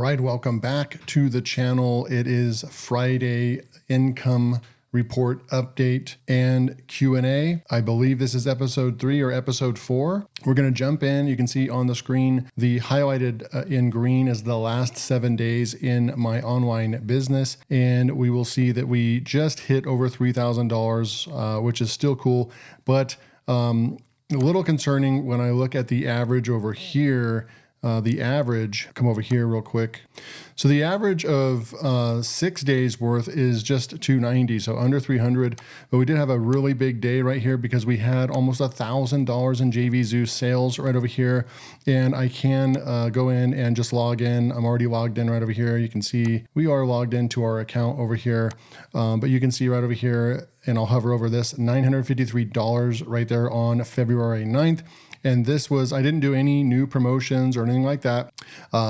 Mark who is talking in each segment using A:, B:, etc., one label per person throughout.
A: right, welcome back to the channel. It is Friday income report update and Q&A. I believe this is episode 3 or episode 4. We're going to jump in. You can see on the screen, the highlighted in green is the last 7 days in my online business. And we will see that we just hit over $3,000, which is still cool, but a little concerning when I look at the average over here. The average, come over here real quick. So the average of 6 days worth is just 290, so under 300. But we did have a really big day right here because we had almost $1,000 in JVZoo sales right over here. And I can go in and just log in. I'm already logged in right over here. You can see we are logged into our account over here. But you can see right over here, and I'll hover over this, $953 right there on February 9th. And this was, I didn't do any new promotions or anything like that.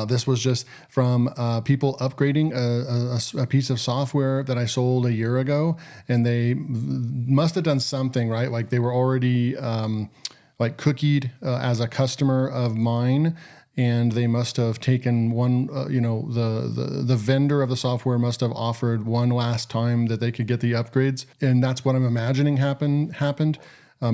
A: This was just from people upgrading a piece of software that I sold a year ago. And they must have done something, right? Like they were already like cookied as a customer of mine. And they must have taken one, the vendor of the software must have offered one last time that they could get the upgrades. And that's what I'm imagining happened.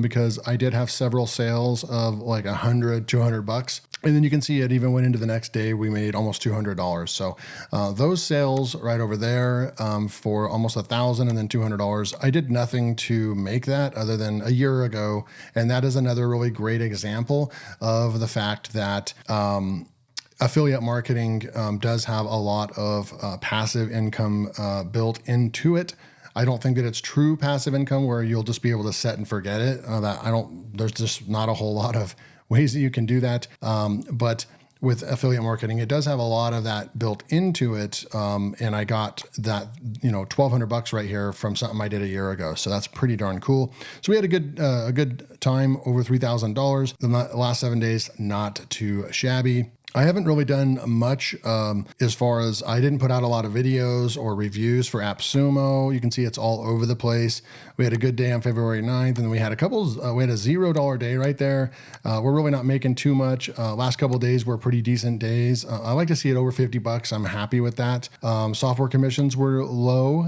A: Because I did have several sales of like $100, $200. And then you can see it even went into the next day, we made almost $200. So those sales right over there for almost $1,000 and then $200, I did nothing to make that other than a year ago. And that is another really great example of the fact that affiliate marketing does have a lot of passive income built into it. I don't think that it's true passive income where you'll just be able to set and forget it. There's just not a whole lot of ways that you can do that. But with affiliate marketing, it does have a lot of that built into it. And I got that, $1,200 right here from something I did a year ago. So that's pretty darn cool. So we had a good time, over $3,000. The last 7 days, not too shabby. I haven't really done much as far as I didn't put out a lot of videos or reviews for Appsumo. You can see it's all over the place. We had a good day on February 9th, and then we had a $0 day right there. We're really not making too much. Last couple of days were pretty decent days. I like to see it over $50. I'm happy with that. Software commissions were low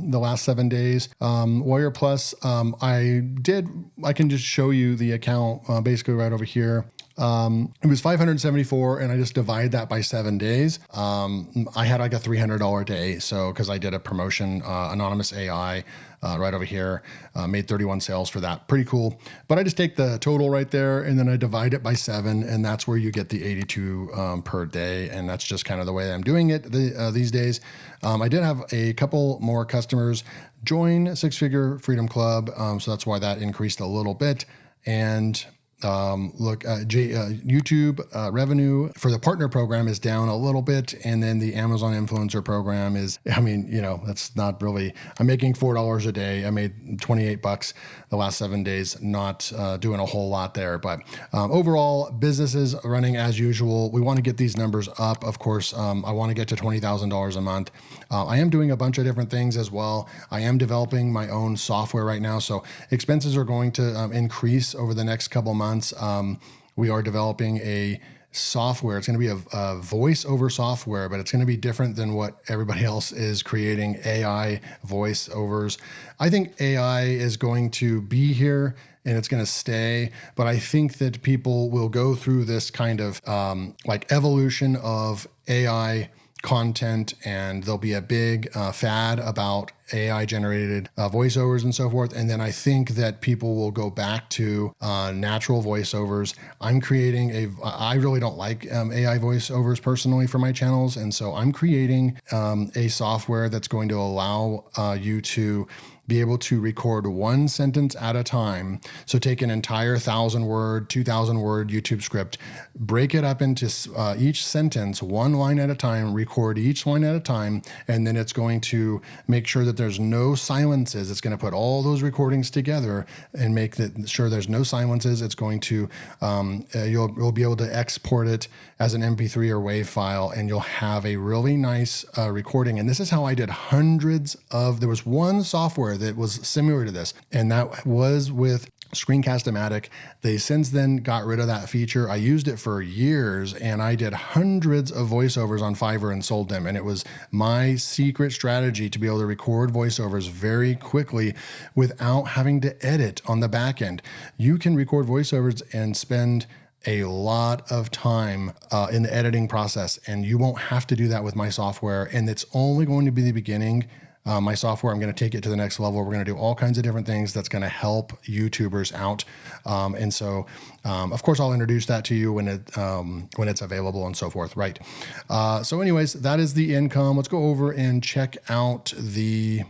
A: the last 7 days. Warrior Plus, I can just show you the account basically right over here. It was 574 and I just divide that by 7 days. I had like a $300 day. So, cause I did a promotion, anonymous AI, right over here, made 31 sales for that. Pretty cool. But I just take the total right there and then I divide it by 7 and that's where you get the 82, per day. And that's just kind of the way I'm doing it these days. I did have a couple more customers join Six Figure Freedom Club. So that's why that increased a little bit. And YouTube revenue for the partner program is down a little bit. And then the Amazon influencer program is, that's not really, I'm making $4 a day. I made $28 the last 7 days, not doing a whole lot there. But overall, business is running as usual. We want to get these numbers up. Of course, I want to get to $20,000 a month. I am doing a bunch of different things as well. I am developing my own software right now. So expenses are going to increase over the next couple months. We are developing a software. It's going to be a voiceover software, but it's going to be different than what everybody else is creating, AI voiceovers. I think AI is going to be here and it's going to stay, but I think that people will go through this kind of evolution of AI content, and there'll be a big fad about AI generated voiceovers and so forth. And then I think that people will go back to natural voiceovers. I really don't like AI voiceovers personally for my channels. And so I'm creating a software that's going to allow you to be able to record one sentence at a time. So take an entire 1,000-word, 2,000-word YouTube script, break it up into each sentence, one line at a time, record each line at a time, and then it's going to make sure that there's no silences. It's going to put all those recordings together and make sure there's no silences. It's going to, you'll be able to export it as an MP3 or WAV file, and you'll have a really nice recording. And this is how I did there was one software that was similar to this, and that was with Screencast-O-Matic. They since then got rid of that feature. I used it for years and I did hundreds of voiceovers on Fiverr and sold them. And it was my secret strategy to be able to record voiceovers very quickly without having to edit on the back end. You can record voiceovers and spend a lot of time in the editing process, and you won't have to do that with my software. And it's only going to be the beginning. My software, I'm going to take it to the next level. We're going to do all kinds of different things that's going to help YouTubers out. And so, of course, I'll introduce that to you when it's available and so forth, right? So anyways, that is the income. Let's go over and check out the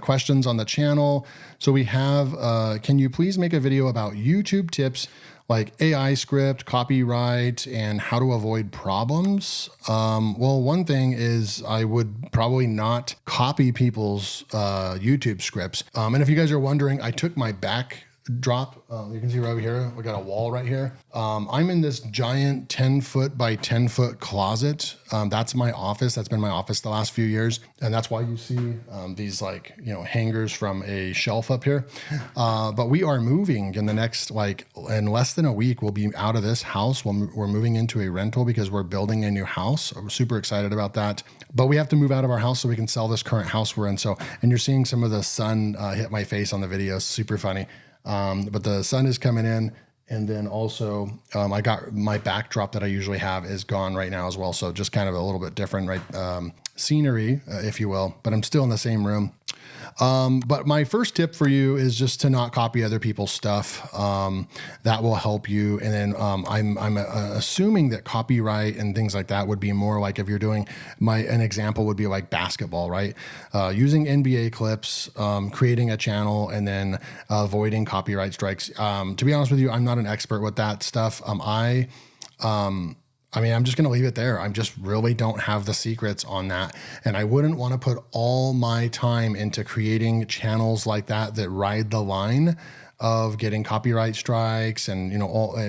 A: questions on the channel. So we have, can you please make a video about YouTube tips like AI script, copyright, and how to avoid problems? Well, one thing is I would probably not copy people's YouTube scripts. And if you guys are wondering, I took my backdrop. You can see right over here, we got a wall right here. I'm in this giant 10-foot by 10-foot closet. That's my office. That's been my office the last few years. And that's why you see these hangers from a shelf up here. But we are moving in the next, in less than a week, we'll be out of this house. We're moving into a rental because we're building a new house. We're super excited about that. But we have to move out of our house so we can sell this current house we're in. And you're seeing some of the sun hit my face on the video. Super funny. But the sun is coming in, and then also I got my backdrop that I usually have is gone right now as well. So just kind of a little bit different, right? Scenery, if you will, but I'm still in the same room. But my first tip for you is just to not copy other people's stuff. That will help you. And then I'm assuming that copyright and things like that would be more like if you're doing an example would be like basketball, right? Using NBA clips, creating a channel, and then avoiding copyright strikes. To be honest with you, I'm not an expert with that stuff. I'm just going to leave it there. I just really don't have the secrets on that. And I wouldn't want to put all my time into creating channels like that ride the line of getting copyright strikes and,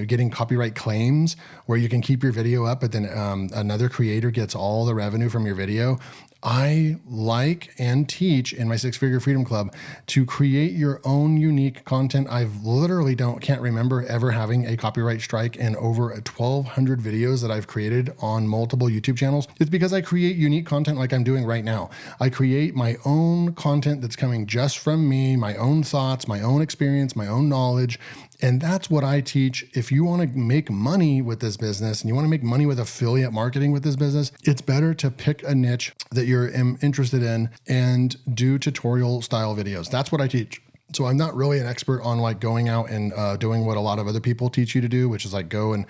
A: getting copyright claims where you can keep your video up, but then another creator gets all the revenue from your video. I like and teach in my 6-Figure Freedom Club to create your own unique content. I've literally can't remember ever having a copyright strike in over 1,200 videos that I've created on multiple YouTube channels. It's because I create unique content like I'm doing right now. I create my own content that's coming just from me, my own thoughts, my own experience, my own knowledge. And that's what I teach. If you want to make money with this business and you want to make money with affiliate marketing with this business, it's better to pick a niche that you're interested in and do tutorial style videos. That's what I teach. So I'm not really an expert on going out and doing what a lot of other people teach you to do, which is go and,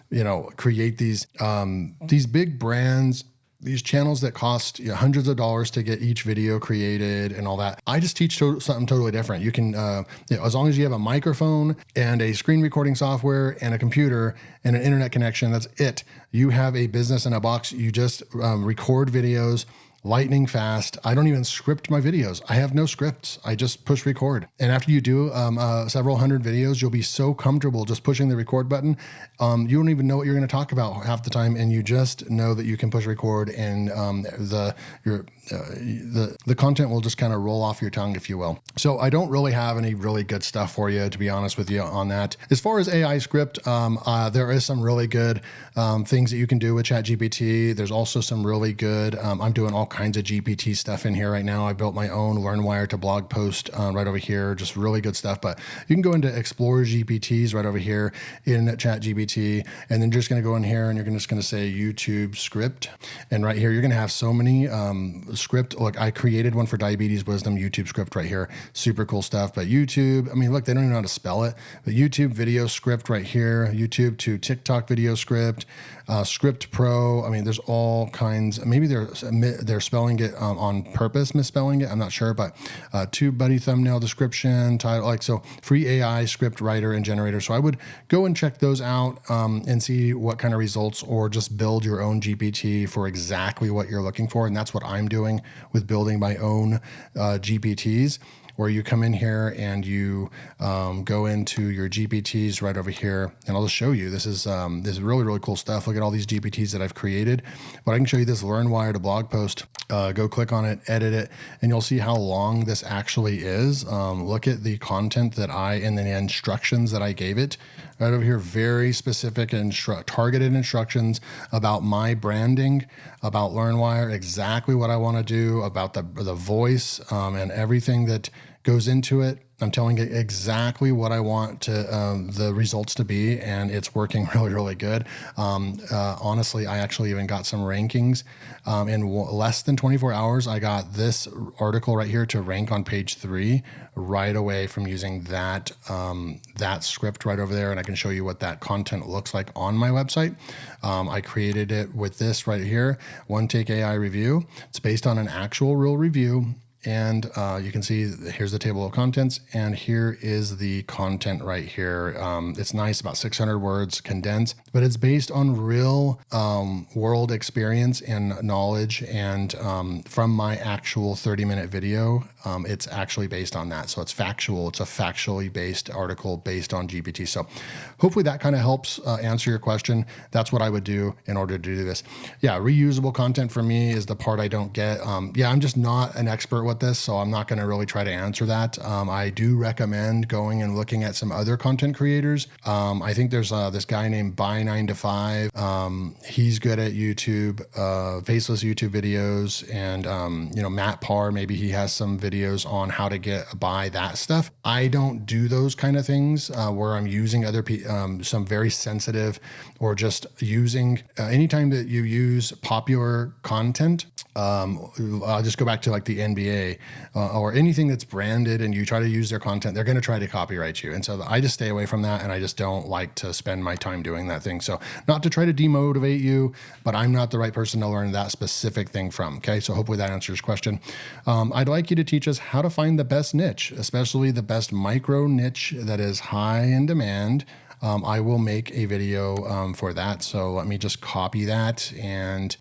A: create these big brands, these channels that cost hundreds of dollars to get each video created and all that. I just teach something totally different. You can, as long as you have a microphone and a screen recording software and a computer and an internet connection, that's it. You have a business in a box. You just record videos lightning fast. I don't even script my videos. I have no scripts. I just push record. And after you do several hundred videos, you'll be so comfortable just pushing the record button. You don't even know what you're going to talk about half the time, and you just know that you can push record, and the content will just kind of roll off your tongue, if you will. So I don't really have any really good stuff for you, to be honest with you, on that. As far as AI script, there is some really good things that you can do with ChatGPT. There's also some really good, I'm doing all kinds of GPT stuff in here right now. I built my own LearnWire to blog post right over here, just really good stuff. But you can go into Explore GPTs right over here in ChatGPT, and then just going to go in here and you're just going to say YouTube script. And right here, you're going to have so many script. Look, I created one for diabetes wisdom, YouTube script right here. Super cool stuff. But YouTube, look, they don't even know how to spell it, but YouTube video script right here, YouTube to TikTok video script, Script Pro. There's all kinds. Maybe they're spelling it on purpose, misspelling it. I'm not sure, but TubeBuddy thumbnail description, title, so free AI script writer and generator. So I would go and check those out and see what kind of results, or just build your own GPT for exactly what you're looking for. And that's what I'm doing with building my own GPTs, where you come in here and you go into your GPTs right over here, and I'll just show you. This is really, really cool stuff. Look at all these GPTs that I've created. But I can show you this LearnWire to blog post. Go click on it, edit it, and you'll see how long this actually is. Look at the content that and the instructions that I gave it. Right over here, very specific and targeted instructions about my branding, about LearnWire, exactly what I want to do, about the voice and everything that goes into it. I'm telling it exactly what I want the results to be, and it's working really, really good. Honestly, I actually even got some rankings. In less than 24 hours, I got this article right here to rank on page 3 right away from using that script right over there, and I can show you what that content looks like on my website. I created it with this right here, One Take AI Review. It's based on an actual real review. And you can see here's the table of contents, and here is the content right here. It's nice, about 600 words condensed, but it's based on real world experience and knowledge. And from my actual 30-minute video, it's actually based on that. So it's factual. It's a factually based article based on GPT. So hopefully that kind of helps answer your question. That's what I would do in order to do this. Yeah, reusable content for me is the part I don't get. Yeah, I'm just not an expert with this, so I'm not going to really try to answer that. I do recommend going and looking at some other content creators. I think there's this guy named Buy9to5. He's good at YouTube, faceless YouTube videos, and Matt Parr, maybe he has some videos on how to buy that stuff. I don't do those kind of things where I'm using other some very sensitive, or just using anytime that you use popular content. I'll just go back to like the NBA or anything that's branded, and you try to use their content, they're going to try to copyright you. And so I just stay away from that, and I just don't like to spend my time doing that thing. So not to try to demotivate you, but I'm not the right person to learn that specific thing from. Okay, so hopefully that answers your question. I'd like you to teach us how to find the best niche, especially the best micro niche that is high in demand. I will make a video for that. So let me just copy that and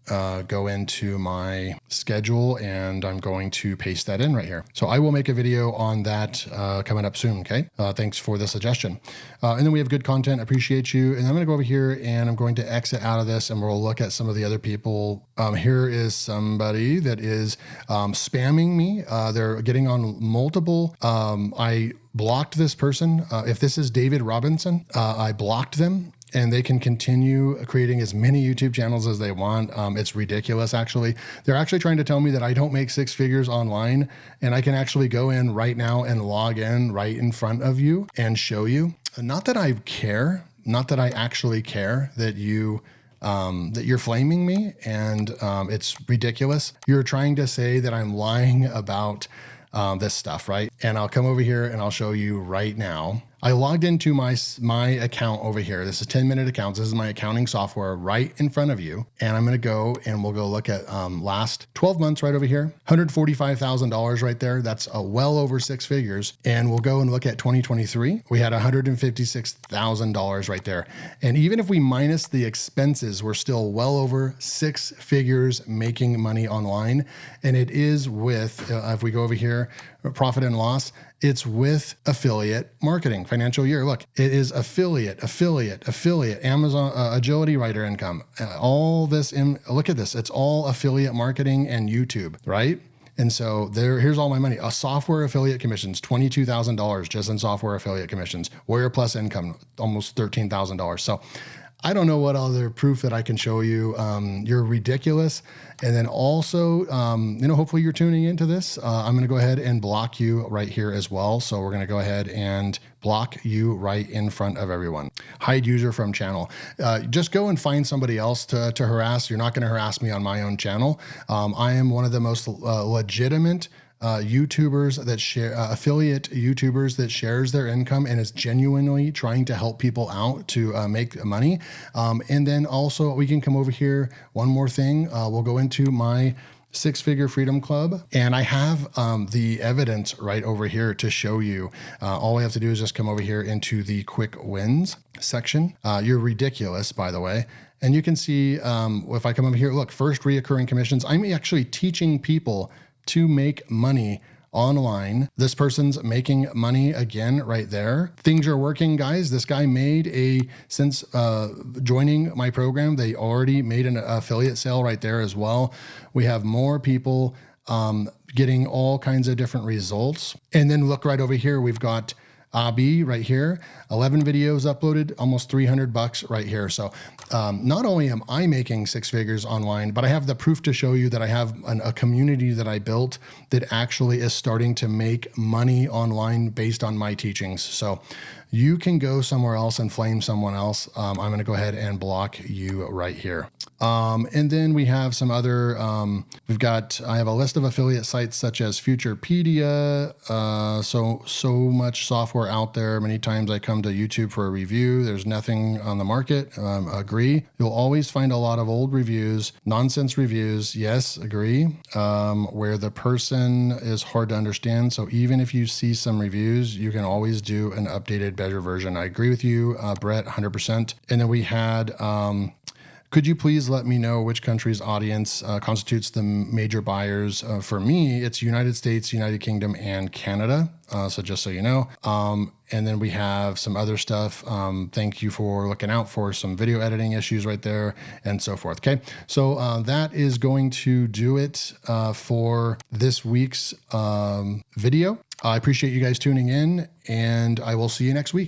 A: go into my schedule, and I'm going to paste that in right here. So I will make a video on that coming up soon. Okay. Thanks for the suggestion. And then we have good content. Appreciate you. And I'm going to go over here and I'm going to exit out of this, and we'll look at some of the other people. Here is somebody that is spamming me. They're getting on multiple. I blocked this person. If this is David Robinson, I blocked them, and they can continue creating as many YouTube channels as they want. It's ridiculous, actually. They're actually trying to tell me that I don't make 6 figures online, and I can actually go in right now and log in right in front of you and show you. Not that I care, not that I actually care that you're flaming me, and it's ridiculous. You're trying to say that I'm lying about this stuff, right? And I'll come over here and I'll show you right now. I logged into my account over here. This is 10-minute accounts. This is my accounting software right in front of you. And I'm going to go and we'll go look at last 12 months right over here. $145,000 right there. That's well over 6 figures. And we'll go and look at 2023. We had $156,000 right there. And even if we minus the expenses, we're still well over 6 figures making money online. And it is with, if we go over here, profit and loss, it's with affiliate marketing. Financial year, look, it is affiliate, Amazon, Agility Writer income, all this, look at this, it's all affiliate marketing and YouTube, right? And so here's all my money. Software affiliate commissions, $22,000 just in software affiliate commissions. Warrior Plus income, almost $13,000. So I don't know what other proof that I can show you. You're ridiculous. And then also, hopefully you're tuning into this. I'm going to go ahead and block you right here as well. So we're going to go ahead and block you right in front of everyone. Hide user from channel. Just go and find somebody else to harass. You're not going to harass me on my own channel. I am one of the most legitimate YouTubers that share affiliate YouTubers that shares their income and is genuinely trying to help people out to make money. And then also we can come over here. One more thing, we'll go into my 6-figure freedom club, and I have the evidence right over here to show you. All we have to do is just come over here into the quick wins section. You're ridiculous, by the way. And you can see if I come over here, look, first reoccurring commissions. I'm actually teaching people to make money online. This person's making money again right there. Things are working, guys. This guy made since joining my program, they already made an affiliate sale right there as well. We have more people getting all kinds of different results. And then look right over here, we've got Abi right here, 11 videos uploaded, almost $300 right here. So not only am I making six figures online, but I have the proof to show you that I have a community that I built that actually is starting to make money online based on my teachings. So you can go somewhere else and flame someone else. I'm going to go ahead and block you right here. And then we have some other, I have a list of affiliate sites such as Futurepedia. So much software out there. Many times I come to YouTube for a review. There's nothing on the market. Agree. You'll always find a lot of old reviews, nonsense reviews. Yes, agree. Where the person is hard to understand. So even if you see some reviews, you can always do an updated, better version. I agree with you, Brett, 100%. And then we had, could you please let me know which country's audience constitutes the major buyers? For me, it's United States, United Kingdom, and Canada. So just so you know. And then we have some other stuff. Thank you for looking out for some video editing issues right there and so forth. Okay. So that is going to do it for this week's video. I appreciate you guys tuning in, and I will see you next week.